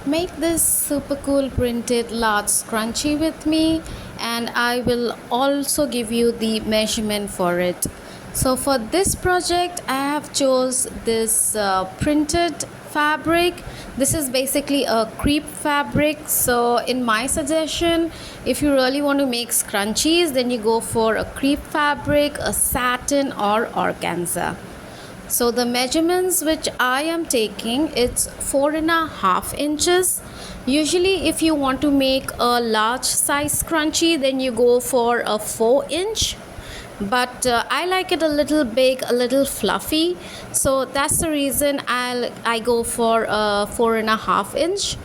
Make this super cool printed large scrunchie with me, and I will also give you the measurement for it. So for this project I have chose this printed fabric. This is basically a crepe fabric. So in my suggestion, if you really want to make scrunchies, then you go for a crepe fabric, a satin or organza. So the measurements which I am taking, it's 4.5 inches. Usually if you want to make a large size scrunchie, then you go for a 4 inch, but I like it a little big, a little fluffy, so that's the reason I go for a 4.5 inch.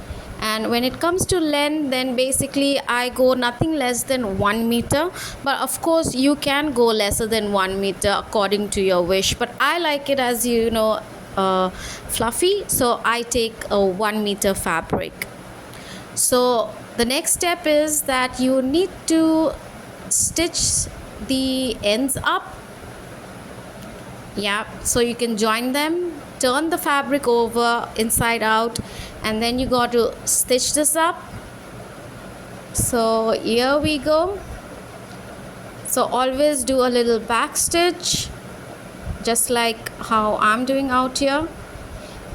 And when it comes to length, then basically I go nothing less than 1 meter, but of course you can go lesser than 1 meter according to your wish, but I like it, as you know, fluffy, so I take a 1 meter fabric. So the next step is that you need to stitch the ends up. Yeah, so you can join them, turn the fabric over inside out, and then you got to stitch this up. So here we go. So always do a little back stitch, just like how I'm doing out here,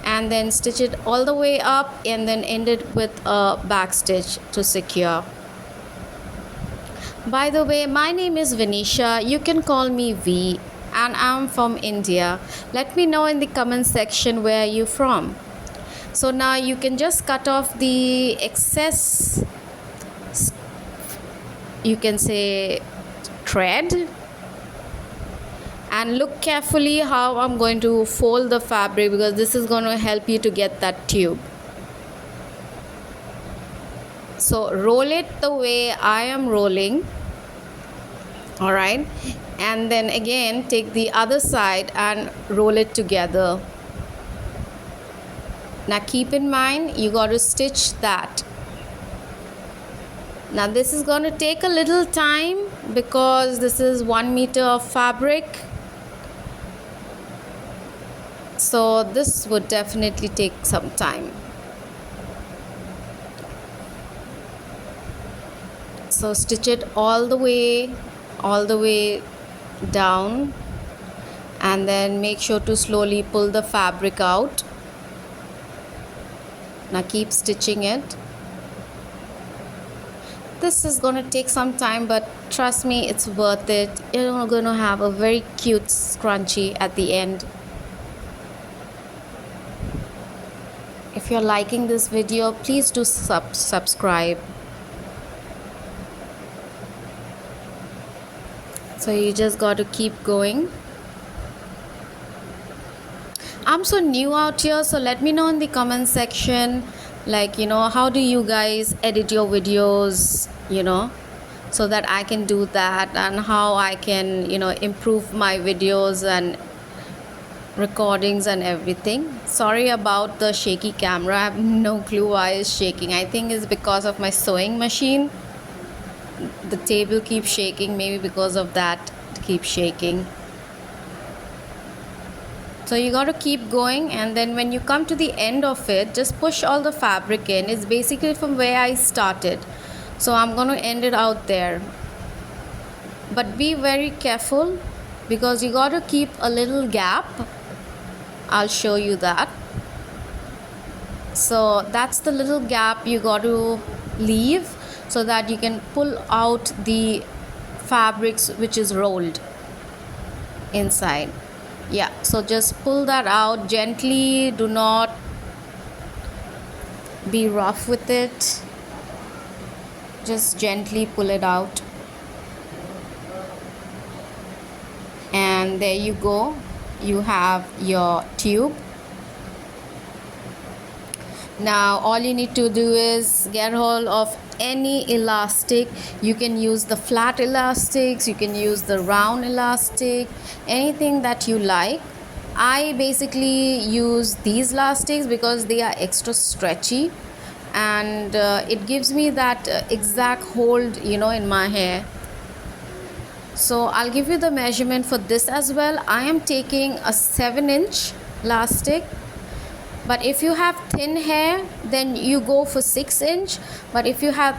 and then stitch it all the way up and then end it with a back stitch to secure. By the way, my name is Venetia. You can call me V, and I'm from India. Let me know in the comment section where you're from. So now you can just cut off the excess, you can say, thread, and look carefully how I'm going to fold the fabric, because this is going to help you to get that tube. So roll it the way I am rolling, all right, and then again take the other side and roll it together. Now keep in mind, you got to stitch that. Now this is going to take a little time because this is 1 meter of fabric, so this would definitely take some time. So stitch it all the way down, and then make sure to slowly pull the fabric out. Now keep stitching it. This is going to take some time, but trust me, it's worth it. You're going to have a very cute scrunchie at the end. If you're liking this video, please do subscribe. So you just got to keep going. I'm so new out here, so let me know in the comment section, like, how do you guys edit your videos, so that I can do that, and how I can, improve my videos and recordings and everything. Sorry about the shaky camera. I have no clue why it's shaking. I think it's because of my sewing machine. The table keeps shaking, maybe because of that it keeps shaking. So you got to keep going, and then when you come to the end of it, just push all the fabric in. It's basically from where I started, so I'm going to end it out there, but be very careful because you got to keep a little gap. I'll show you that. So that's the little gap you got to leave, so that you can pull out the fabrics which is rolled inside. Yeah, so just pull that out gently. Do not be rough with it. Just gently pull it out, and there you go. You have your tube. Now all you need to do is get hold of any elastic. You can use the flat elastics, you can use the round elastic, anything that you like. I basically use these elastics because they are extra stretchy, and it gives me that exact hold, in my hair. So I'll give you the measurement for this as well. I am taking a 7-inch elastic, But if you have thin hair, then you go for 6 inch. But if you have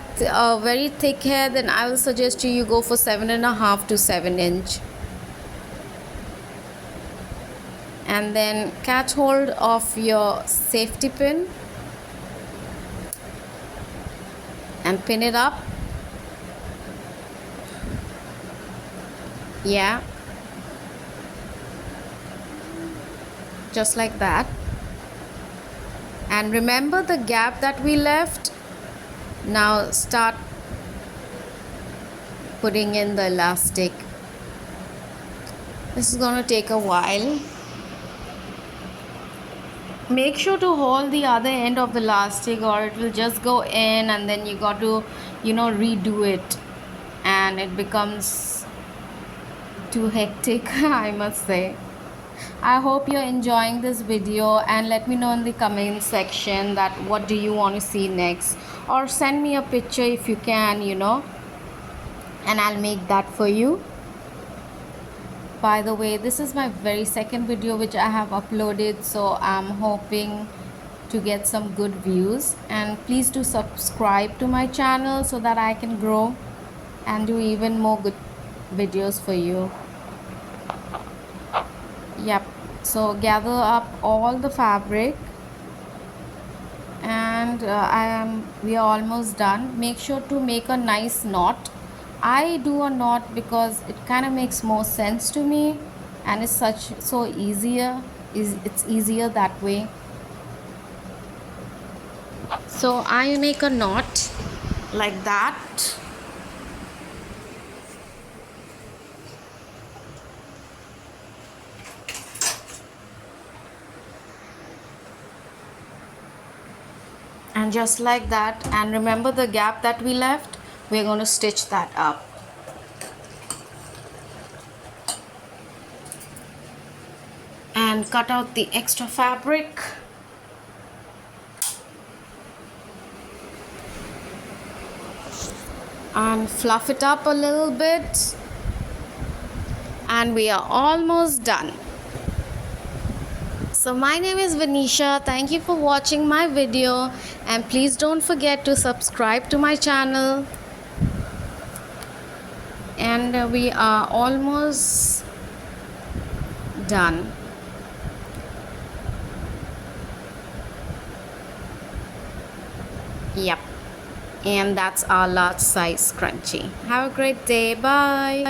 very thick hair, then I will suggest you go for 7.5 to 7 inch. And then catch hold of your safety pin and pin it up. Yeah, just like that. And remember the gap that we left. Now start putting in the elastic. This is going to take a while. Make sure to hold the other end of the elastic, or it will just go in and then you got to redo it, and it becomes too hectic. I must say. I hope you're enjoying this video, and let me know in the comment section that what do you want to see next, or send me a picture if you can, and I'll make that for you. By the way, this is my very second video which I have uploaded, so I'm hoping to get some good views. And please do subscribe to my channel so that I can grow and do even more good videos for you. Yep, so gather up all the fabric, and we are almost done. Make sure to make a nice knot. I do a knot because it kind of makes more sense to me, and it's it's easier that way. So I make a knot like that. And just like that, and remember the gap that we left, we're going to stitch that up. And cut out the extra fabric. And fluff it up a little bit. And we are almost done. So my name is Vanisha. Thank you for watching my video, and please don't forget to subscribe to my channel. And we are almost done. Yep, and that's our large size scrunchie. Have a great day. Bye.